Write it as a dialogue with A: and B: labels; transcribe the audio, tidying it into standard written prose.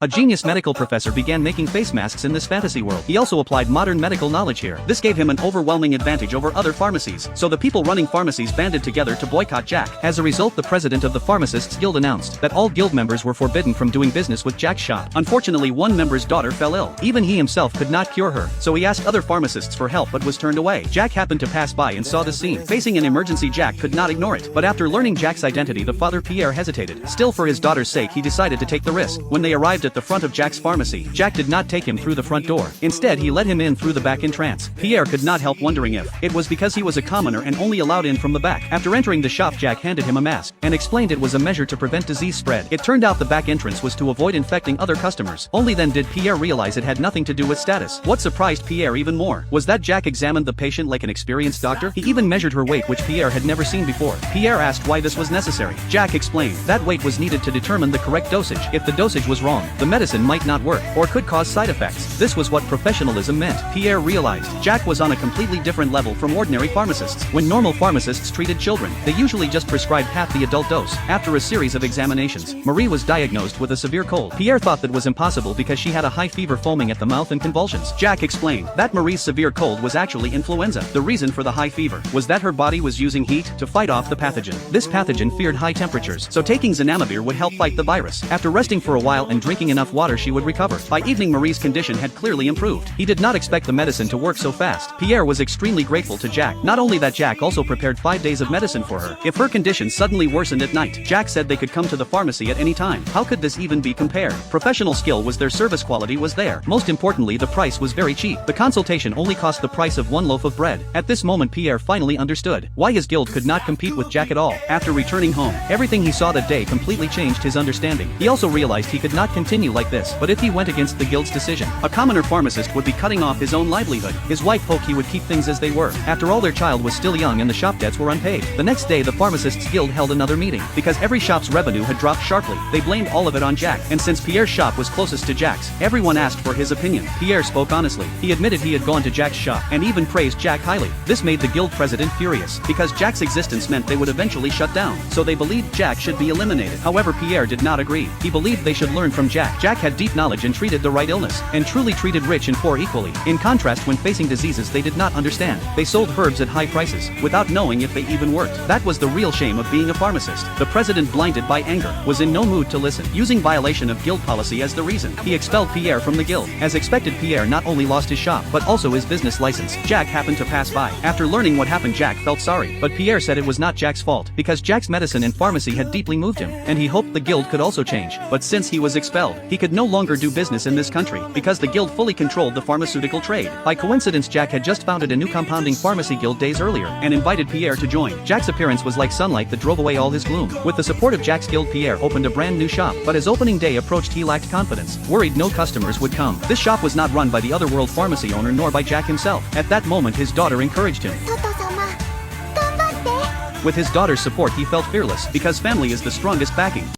A: A genius medical professor began making face masks in this fantasy world. He also applied modern medical knowledge here. This gave him an overwhelming advantage over other pharmacies, so the people running pharmacies banded together to boycott Jack. As a result, the president of the Pharmacists Guild announced that all guild members were forbidden from doing business with Jack's shop. Unfortunately, one member's daughter fell ill. Even he himself could not cure her, so he asked other pharmacists for help but was turned away. Jack happened to pass by and saw the scene. Facing an emergency, Jack could not ignore it. But after learning Jack's identity, the father Pierre hesitated. Still, for his daughter's sake, he decided to take the risk. When they arrived at the front of Jack's pharmacy, Jack did not take him through the front door. Instead, he let him in through the back entrance. Pierre could not help wondering if it was because he was a commoner and only allowed in from the back. After entering the shop, Jack handed him a mask and explained it was a measure to prevent disease spread. It turned out the back entrance was to avoid infecting other customers. Only then did Pierre realize it had nothing to do with status. What surprised Pierre even more was that Jack examined the patient like an experienced doctor. He even measured her weight, which Pierre had never seen before. Pierre asked why this was necessary. Jack explained that weight was needed to determine the correct dosage. If the dosage was wrong, the medicine might not work, or could cause side effects. This was what professionalism meant. Pierre realized Jack was on a completely different level from ordinary pharmacists. When normal pharmacists treated children, they usually just prescribed half the adult dose. After a series of examinations, Marie was diagnosed with a severe cold. Pierre thought that was impossible because she had a high fever, foaming at the mouth, and convulsions. Jack explained that Marie's severe cold was actually influenza. The reason for the high fever was that her body was using heat to fight off the pathogen. This pathogen feared high temperatures, so taking zanamivir would help fight the virus. After resting for a while and drinking enough water, she would recover. By evening, Marie's condition had clearly improved. He did not expect the medicine to work so fast. Pierre was extremely grateful to Jack. Not only that, Jack also prepared 5 days of medicine for her. If her condition suddenly worsened at night, Jack said they could come to the pharmacy at any time. How could this even be compared? Professional skill was there, service quality was there. Most importantly, the price was very cheap. The consultation only cost the price of one loaf of bread. At this moment, Pierre finally understood why his guild could not compete with Jack at all. After returning home, everything he saw that day completely changed his understanding. He also realized he could not continue like this, but if he went against the guild's decision, a commoner pharmacist would be cutting off his own livelihood. His wife hoped he would keep things as they were. After all, their child was still young and the shop debts were unpaid. The next day, the Pharmacists Guild held another meeting. Because every shop's revenue had dropped sharply, they blamed all of it on Jack. And since Pierre's shop was closest to Jack's, everyone asked for his opinion. Pierre spoke honestly. He admitted he had gone to Jack's shop and even praised Jack highly. This made the guild president furious, because Jack's existence meant they would eventually shut down. So they believed Jack should be eliminated. However, Pierre did not agree. He believed they should learn from Jack. Jack had deep knowledge and treated the right illness, and truly treated rich and poor equally. In contrast, when facing diseases they did not understand, they sold herbs at high prices, without knowing if they even worked. That was the real shame of being a pharmacist. The president, blinded by anger, was in no mood to listen. Using violation of guild policy as the reason, he expelled Pierre from the guild. As expected, Pierre not only lost his shop, but also his business license. Jack happened to pass by. After learning what happened, Jack felt sorry, but Pierre said it was not Jack's fault, because Jack's medicine and pharmacy had deeply moved him, and he hoped the guild could also change. But since he was expelled, he could no longer do business in this country, because the guild fully controlled the pharmaceutical trade. By coincidence, Jack had just founded a new compounding pharmacy guild days earlier, and invited Pierre to join. Jack's appearance was like sunlight that drove away all his gloom. With the support of Jack's guild, Pierre opened a brand new shop, but as opening day approached, he lacked confidence, worried no customers would come. This shop was not run by the otherworld pharmacy owner nor by Jack himself. At that moment, his daughter encouraged him. With his daughter's support, he felt fearless, because family is the strongest backing.